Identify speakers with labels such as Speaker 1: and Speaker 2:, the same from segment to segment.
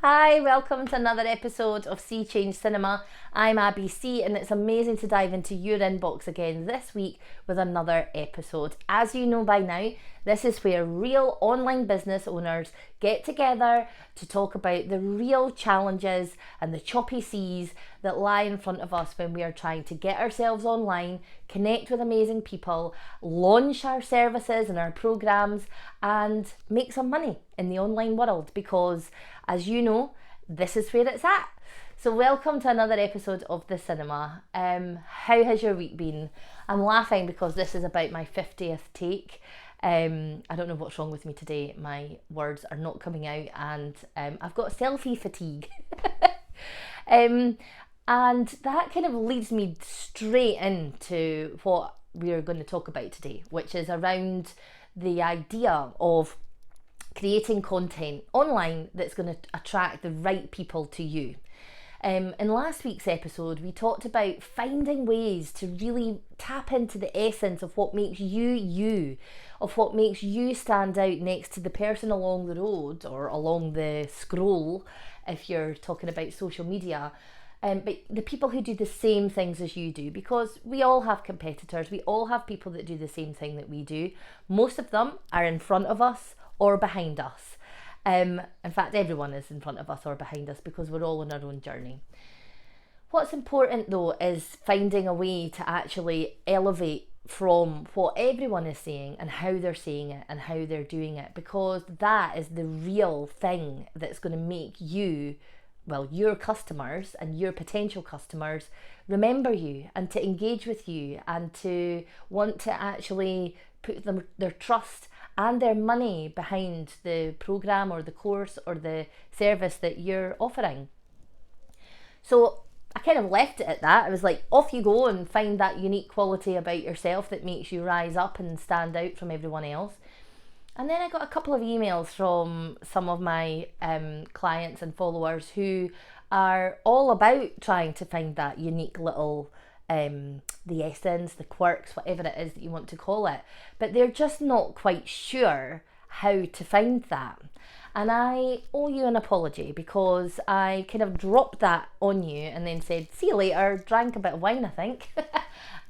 Speaker 1: Hi, welcome to another episode of Sea Change Cinema. I'm Abby C, and it's amazing to dive into your inbox again this week with another episode. As you know by now, this is where real online business owners get together to talk about the real challenges and the choppy seas that lie in front of us when we are trying to get ourselves online, connect with amazing people, launch our services and our programs, and make some money in the online world because, as you know, this is where it's at. So welcome to another episode of The Cinema. How has your week been? I'm laughing because this is about my 50th take. I don't know what's wrong with me today. My words are not coming out and I've got selfie fatigue. And that kind of leads me straight into what we're going to talk about today, which is around the idea of creating content online that's going to attract the right people to you. In last week's episode, we talked about finding ways to really tap into the essence of what makes you you, of what makes you stand out next to the person along the road or along the scroll, if you're talking about social media. But the people who do the same things as you do, because we all have competitors, we all have people that do the same thing that we do. Most of them are in front of us or behind us. In fact, everyone is in front of us or behind us because we're all on our own journey. What's important though is finding a way to actually elevate from what everyone is saying and how they're saying it and how they're doing it, because that is the real thing that's going to make you, well, your customers and your potential customers remember you and to engage with you and to want to actually put their trust and their money behind the program or the course or the service that you're offering. So I kind of left it at that. I was like, off you go and find that unique quality about yourself that makes you rise up and stand out from everyone else. And then I got a couple of emails from some of my clients and followers who are all about trying to find that unique little, the essence, the quirks, whatever it is that you want to call it. But they're just not quite sure how to find that. And I owe you an apology because I kind of dropped that on you and then said, see you later, drank a bit of wine, I think,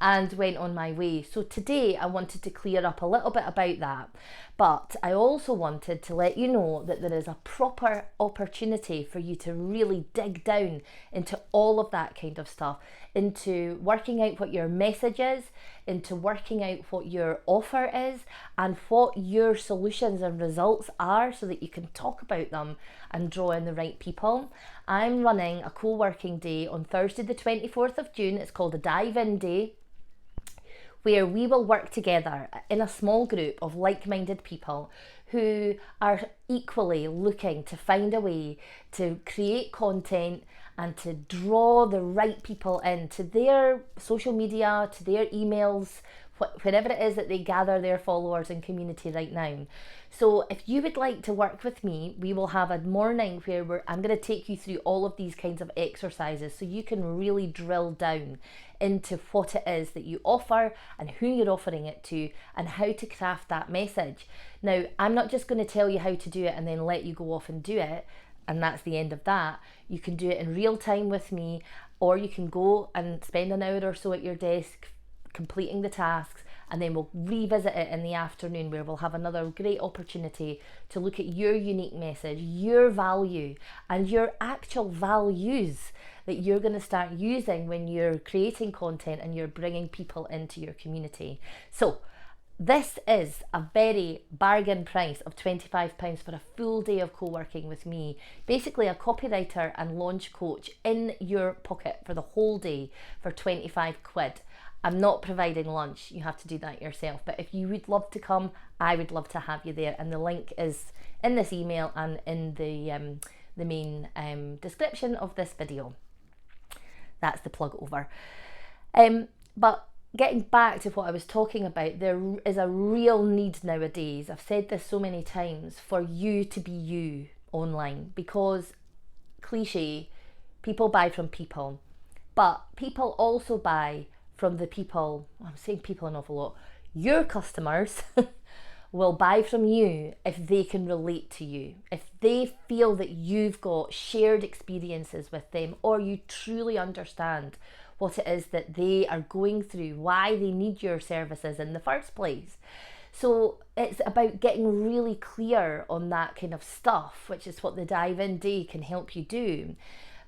Speaker 1: and went on my way. So today I wanted to clear up a little bit about that. But I also wanted to let you know that there is a proper opportunity for you to really dig down into all of that kind of stuff, into working out what your message is, into working out what your offer is, and what your solutions and results are so that you can talk about them and draw in the right people. I'm running a co-working day on Thursday the 24th of June. It's called a Dive-In Day, where we will work together in a small group of like-minded people who are equally looking to find a way to create content and to draw the right people into their social media, to their emails, wherever it is that they gather their followers and community right now. So if you would like to work with me, we will have a morning where I'm going to take you through all of these kinds of exercises so you can really drill down into what it is that you offer and who you're offering it to and how to craft that message. Now, I'm not just going to tell you how to do it and then let you go off and do it, and that's the end of that. You can do it in real time with me, or you can go and spend an hour or so at your desk completing the tasks, and then we'll revisit it in the afternoon where we'll have another great opportunity to look at your unique message, your value, and your actual values that you're going to start using when you're creating content and you're bringing people into your community. So this is a very bargain price of £25 for a full day of co-working with me. Basically a copywriter and launch coach in your pocket for the whole day for 25 quid. I'm not providing lunch, you have to do that yourself. But if you would love to come, I would love to have you there. And the link is in this email and in the main description of this video. That's the plug over. But getting back to what I was talking about, there is a real need nowadays, I've said this so many times, for you to be you online. Because, cliche, people buy from people. But people also buy from the people, I'm saying people an awful lot, your customers will buy from you if they can relate to you, if they feel that you've got shared experiences with them, or you truly understand what it is that they are going through, why they need your services in the first place. So it's about getting really clear on that kind of stuff, which is what the Dive In Day can help you do.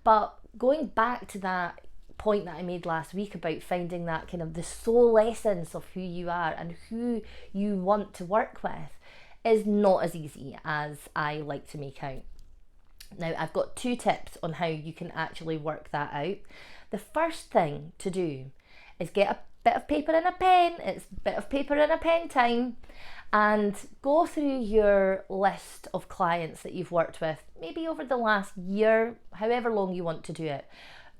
Speaker 1: But going back to that point that I made last week about finding that kind of the soul essence of who you are and who you want to work with is not as easy as I like to make out. Now, I've got 2 tips on how you can actually work that out. The first thing to do is get a bit of paper and a pen. It's bit of paper and a pen time. And go through your list of clients that you've worked with, maybe over the last year, however long you want to do it.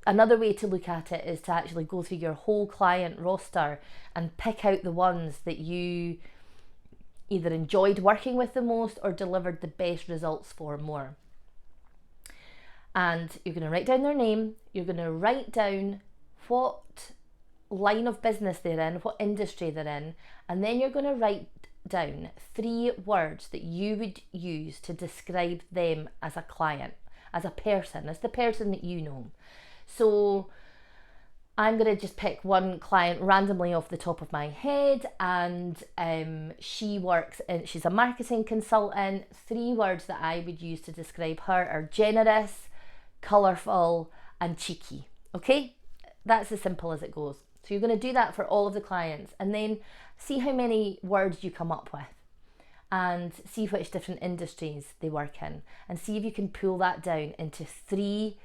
Speaker 1: Another way to look at it is to actually go through your whole client roster and pick out the ones that you either enjoyed working with the most or delivered the best results for more. And you're going to write down their name, you're going to write down what line of business they're in, what industry they're in, and then you're going to write down 3 words that you would use to describe them as a client, as a person, as the person that you know. So I'm going to just pick one client randomly off the top of my head, and she's a marketing consultant. 3 words that I would use to describe her are generous, colourful, and cheeky. Okay, that's as simple as it goes. So you're going to do that for all of the clients, and then see how many words you come up with, and see which different industries they work in, and see if you can pull that down into 3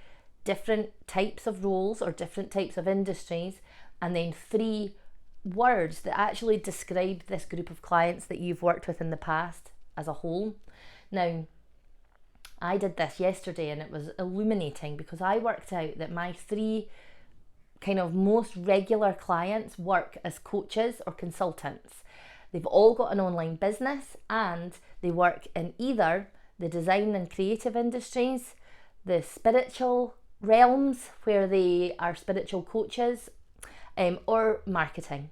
Speaker 1: different types of roles or different types of industries, and then 3 words that actually describe this group of clients that you've worked with in the past as a whole. Now, I did this yesterday and it was illuminating, because I worked out that my 3 kind of most regular clients work as coaches or consultants. They've all got an online business, and they work in either the design and creative industries, the spiritual realms where they are spiritual coaches, or marketing.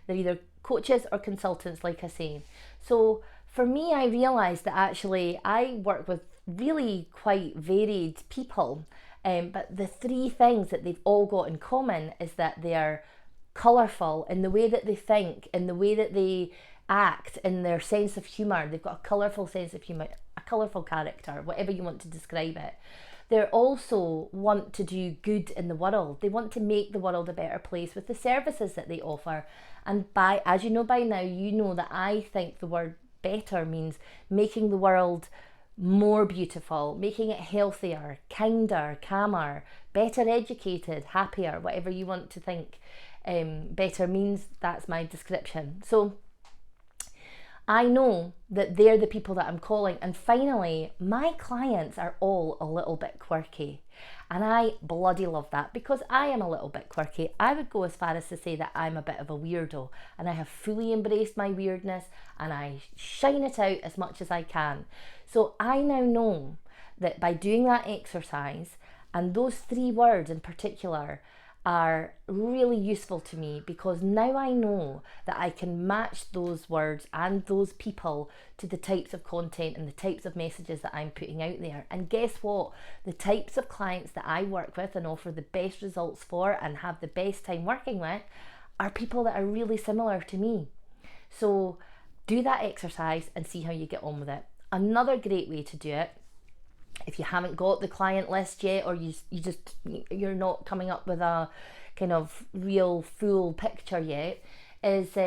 Speaker 1: They're either coaches or consultants, like I say. So for me, I realised that actually I work with really quite varied people, but the 3 things that they've all got in common is that they are colourful in the way that they think, in the way that they act, in their sense of humour. They've got a colourful sense of humour, a colourful character, whatever you want to describe it. They also want to do good in the world. They want to make the world a better place with the services that they offer. And as you know by now, you know that I think the word better means making the world more beautiful, making it healthier, kinder, calmer, better educated, happier, whatever you want to think better means. That's my description. So I know that they're the people that I'm calling. And finally, my clients are all a little bit quirky. And I bloody love that, because I am a little bit quirky. I would go as far as to say that I'm a bit of a weirdo, and I have fully embraced my weirdness and I shine it out as much as I can. So I now know that by doing that exercise, and those 3 words in particular are really useful to me, because now I know that I can match those words and those people to the types of content and the types of messages that I'm putting out there. And guess what? The types of clients that I work with and offer the best results for and have the best time working with are people that are really similar to me. So do that exercise and see how you get on with it. Another great way to do it, if you haven't got the client list yet, or you're not coming up with a kind of real full picture yet, is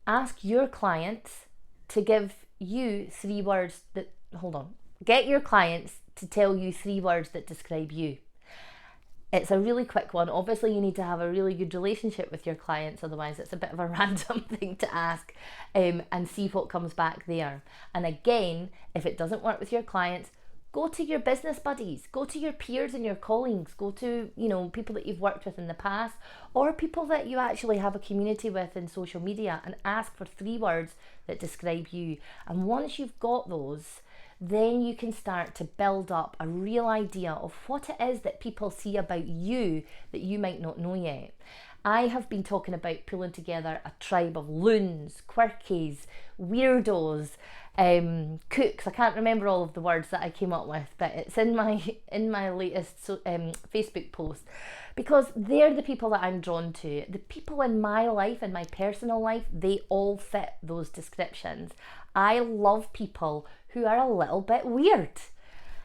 Speaker 1: ask your clients to give you 3 words that, get your clients to tell you 3 words that describe you. It's a really quick one. Obviously, you need to have a really good relationship with your clients, otherwise it's a bit of a random thing to ask, and see what comes back there. And again, if it doesn't work with your clients, go to your business buddies, go to your peers and your colleagues, go to, people that you've worked with in the past, or people that you actually have a community with in social media, and ask for 3 words that describe you. And once you've got those, then you can start to build up a real idea of what it is that people see about you that you might not know yet. I have been talking about pulling together a tribe of loons, quirkies, weirdos, cooks. I can't remember all of the words that I came up with, but it's in my latest Facebook post, because they're the people that I'm drawn to. The people in my life, in my personal life, they all fit those descriptions. I love people who are a little bit weird.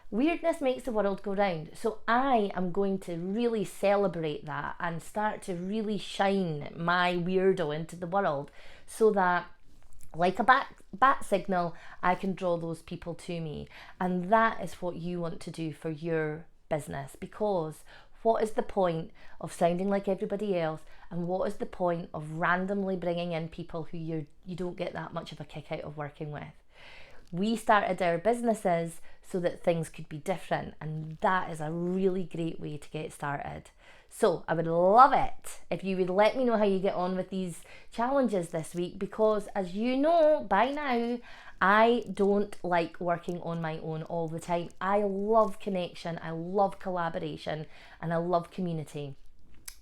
Speaker 1: Weirdness makes the world go round. So I am going to really celebrate that and start to really shine my weirdo into the world, so that, like a bat signal, I can draw those people to me. And that is what you want to do for your business, because what is the point of sounding like everybody else, and what is the point of randomly bringing in people who you don't get that much of a kick out of working with? We started our businesses so that things could be different, and that is a really great way to get started. So I would love it if you would let me know how you get on with these challenges this week, because as you know by now, I don't like working on my own all the time. I love connection, I love collaboration, and I love community.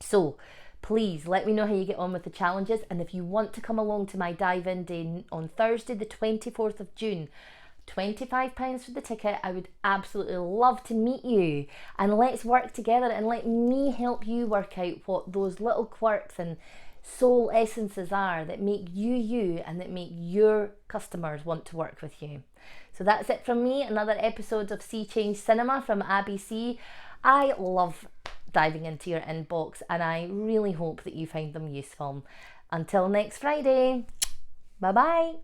Speaker 1: So please let me know how you get on with the challenges, and if you want to come along to my dive-in day on Thursday the 24th of June, £25 for the ticket. I would absolutely love to meet you, and let's work together and let me help you work out what those little quirks and soul essences are that make you you, and that make your customers want to work with you. So that's it from me, another episode of Sea Change Cinema from Abby C. I love diving into your inbox, and I really hope that you find them useful. Until next Friday, bye bye.